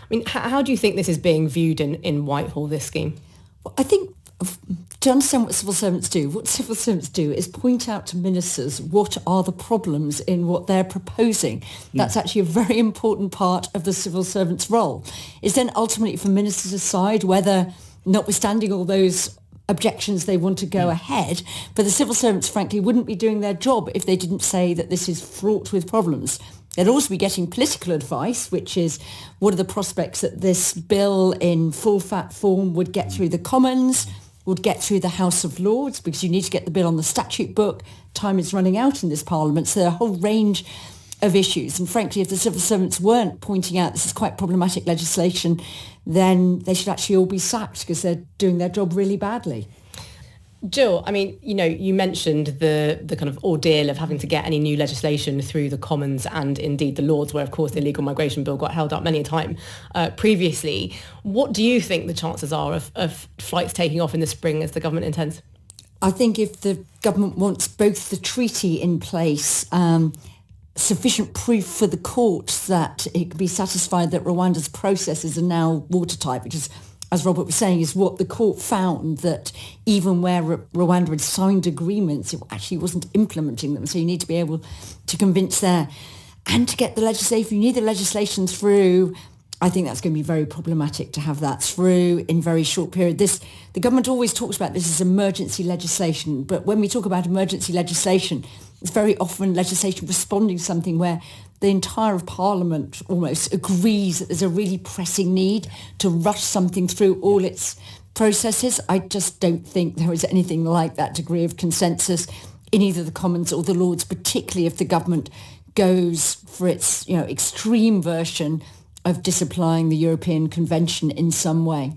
mean, how do you think this is being viewed in Whitehall, this scheme? Well, I think to understand what civil servants do is point out to ministers what are the problems in what they're proposing. That's actually a very important part of the civil servant's role. Is then ultimately for ministers to decide whether, notwithstanding all those objections, they want to go ahead. But the civil servants, frankly, wouldn't be doing their job if they didn't say that this is fraught with problems. They'd also be getting political advice, which is what are the prospects that this bill in full fat form would get through the Commons, would get through the House of Lords, because you need to get the bill on the statute book. Time is running out in this Parliament, so there are a whole range of issues. And frankly, if the civil servants weren't pointing out this is quite problematic legislation, then they should actually all be sacked because they're doing their job really badly. Jill, I mean, you mentioned the kind of ordeal of having to get any new legislation through the Commons and indeed the Lords, where, of course, the illegal migration bill got held up many a time previously. What do you think the chances are of flights taking off in the spring as the government intends? I think if the government wants both the treaty in place, sufficient proof for the courts that it can be satisfied that Rwanda's processes are now watertight, which is, as Robert was saying, is what the court found, that even where Rwanda had signed agreements, it actually wasn't implementing them. So you need to be able to convince there. And to get the legislation, you need the legislation through. I think that's going to be very problematic to have that through in very short period. The government always talks about this as emergency legislation, but when we talk about emergency legislation, it's very often legislation responding to something where the entire of Parliament almost agrees that there's a really pressing need to rush something through all its processes. I just don't think there is anything like that degree of consensus in either the Commons or the Lords, particularly if the government goes for its extreme version of disapplying the European Convention in some way.